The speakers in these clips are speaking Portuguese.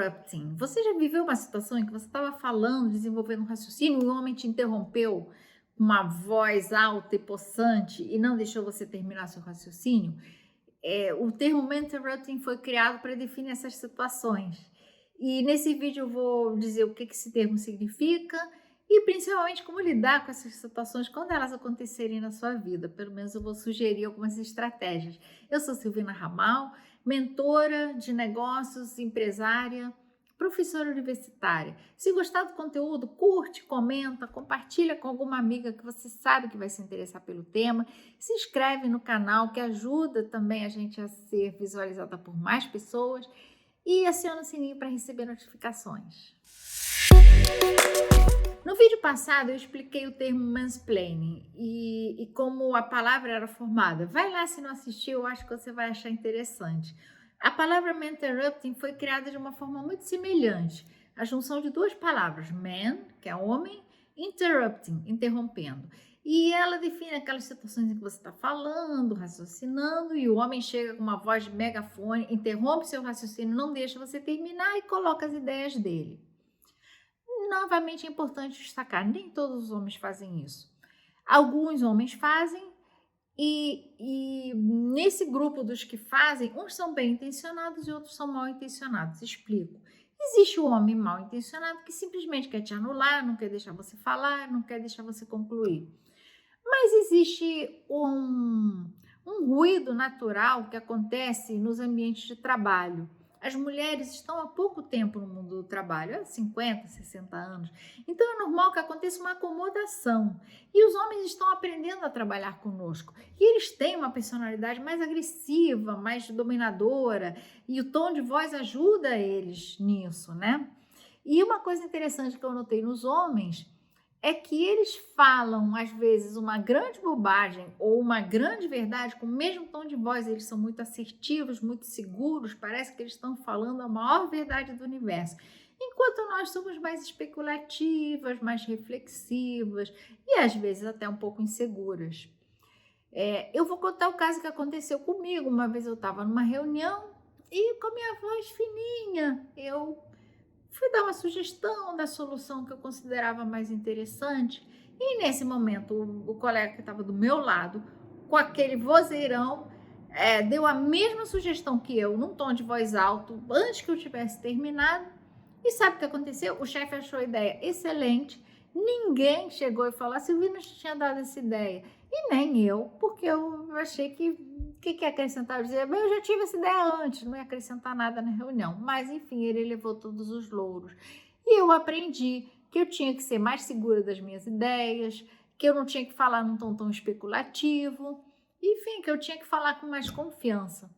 interrupting. Você já viveu uma situação em que você estava falando, desenvolvendo um raciocínio e o homem te interrompeu com uma voz alta e possante e não deixou você terminar seu raciocínio? O termo interrupting foi criado para definir essas situações. E nesse vídeo eu vou dizer o que esse termo significa e principalmente como lidar com essas situações quando elas acontecerem na sua vida. Pelo menos eu vou sugerir algumas estratégias. Eu sou Silvina Ramal, mentora de negócios, empresária, professora universitária. Se gostar do conteúdo, curte, comenta, compartilha com alguma amiga que você sabe que vai se interessar pelo tema. Se inscreve no canal, que ajuda também a gente a ser visualizada por mais pessoas. E aciona o sininho para receber notificações. No vídeo passado eu expliquei o termo mansplaining e como a palavra era formada. Vai lá se não assistiu, eu acho que você vai achar interessante. A palavra interrupting foi criada de uma forma muito semelhante. A junção de duas palavras, man, que é homem, interrupting, interrompendo. E ela define aquelas situações em que você está falando, raciocinando, e o homem chega com uma voz de megafone, interrompe seu raciocínio, não deixa você terminar e coloca as ideias dele. Novamente é importante destacar, nem todos os homens fazem isso. Alguns homens fazem e nesse grupo dos que fazem, uns são bem intencionados e outros são mal intencionados. Explico. Existe o homem mal intencionado que simplesmente quer te anular, não quer deixar você falar, não quer deixar você concluir. Mas existe um ruído natural que acontece nos ambientes de trabalho. As mulheres estão há pouco tempo no mundo do trabalho, há 50, 60 anos. Então é normal que aconteça uma acomodação. E os homens estão aprendendo a trabalhar conosco. E eles têm uma personalidade mais agressiva, mais dominadora. E o tom de voz ajuda eles nisso, né? E uma coisa interessante que eu notei nos homens é que eles falam, às vezes, uma grande bobagem ou uma grande verdade com o mesmo tom de voz. Eles são muito assertivos, muito seguros, parece que eles estão falando a maior verdade do universo. Enquanto nós somos mais especulativas, mais reflexivas e, às vezes, até um pouco inseguras. Eu vou contar o caso que aconteceu comigo. Uma vez eu estava numa reunião e, com a minha voz fininha, eu fui dar uma sugestão da solução que eu considerava mais interessante e nesse momento o colega que estava do meu lado, com aquele vozeirão, deu a mesma sugestão que eu, num tom de voz alto, antes que eu tivesse terminado. E sabe o que aconteceu? O chefe achou a ideia excelente, ninguém chegou e falou: a Silvina tinha dado essa ideia. E nem eu, porque eu achei que ia acrescentar? Eu dizia, eu já tive essa ideia antes, não ia acrescentar nada na reunião. Mas, enfim, ele levou todos os louros. E eu aprendi que eu tinha que ser mais segura das minhas ideias, que eu não tinha que falar num tom tão especulativo, enfim, que eu tinha que falar com mais confiança.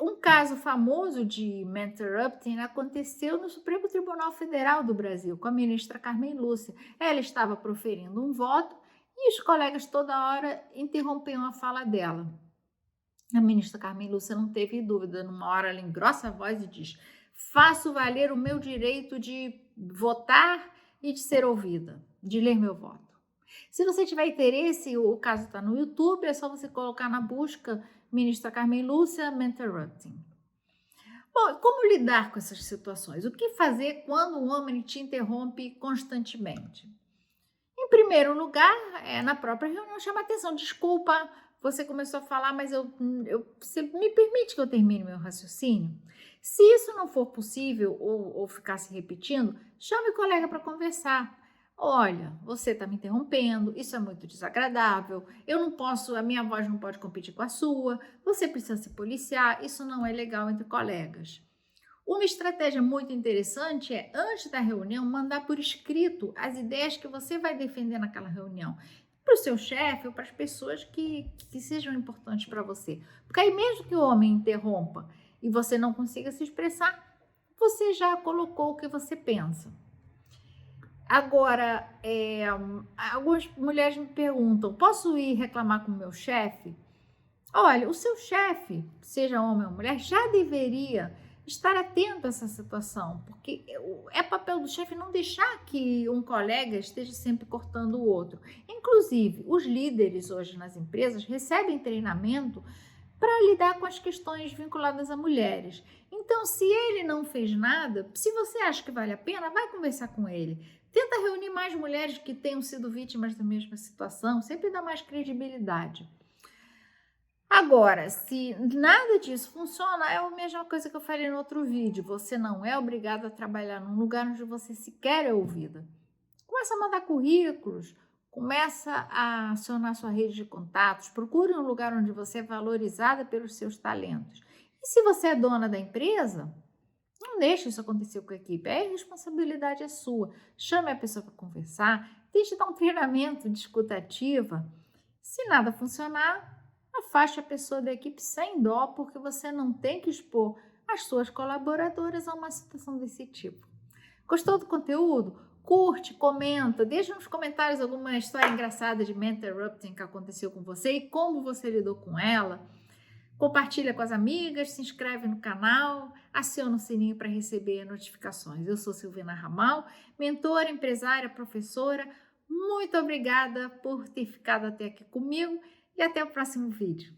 Um caso famoso de interrupting aconteceu no Supremo Tribunal Federal do Brasil, com a ministra Carmen Lúcia. Ela estava proferindo um voto e os colegas toda hora interrompiam a fala dela. A ministra Carmen Lúcia não teve dúvida, numa hora ela engrossa a voz e diz: faço valer o meu direito de votar e de ser ouvida, de ler meu voto. Se você tiver interesse, o caso está no YouTube, é só você colocar na busca ministra Carmen Lúcia interrupting. Bom, como lidar com essas situações? O que fazer quando um homem te interrompe constantemente? Em primeiro lugar, na própria reunião, chama atenção. Desculpa, você começou a falar, mas você me permite que eu termine meu raciocínio? Se isso não for possível ou ficar se repetindo, chame o colega para conversar. Olha, você está me interrompendo, isso é muito desagradável, eu não posso, a minha voz não pode competir com a sua, você precisa se policiar, isso não é legal entre colegas. Uma estratégia muito interessante é, antes da reunião, mandar por escrito as ideias que você vai defender naquela reunião, para o seu chefe ou para as pessoas que sejam importantes para você. Porque aí mesmo que o homem interrompa e você não consiga se expressar, você já colocou o que você pensa. Agora, algumas mulheres me perguntam, posso ir reclamar com o meu chefe? Olha, o seu chefe, seja homem ou mulher, já deveria estar atento a essa situação, porque é papel do chefe não deixar que um colega esteja sempre cortando o outro. Inclusive, os líderes hoje nas empresas recebem treinamento para lidar com as questões vinculadas a mulheres. Então, se ele não fez nada, se você acha que vale a pena, vai conversar com ele. Tenta reunir mais mulheres que tenham sido vítimas da mesma situação, sempre dá mais credibilidade. Agora, se nada disso funciona, é a mesma coisa que eu falei no outro vídeo. Você não é obrigado a trabalhar num lugar onde você sequer é ouvida. Começa a mandar currículos, começa a acionar sua rede de contatos, procure um lugar onde você é valorizada pelos seus talentos. E se você é dona da empresa, não deixe isso acontecer com a equipe, a responsabilidade é sua. Chame a pessoa para conversar, tente dar um treinamento de escuta ativa. Se nada funcionar, afaste a pessoa da equipe sem dó, porque você não tem que expor as suas colaboradoras a uma situação desse tipo. Gostou do conteúdo? Curte, comenta, deixa nos comentários alguma história engraçada de mentorrupting que aconteceu com você e como você lidou com ela. Compartilha com as amigas, se inscreve no canal, aciona o sininho para receber notificações. Eu sou Silvina Ramal, mentora, empresária, professora. Muito obrigada por ter ficado até aqui comigo e até o próximo vídeo.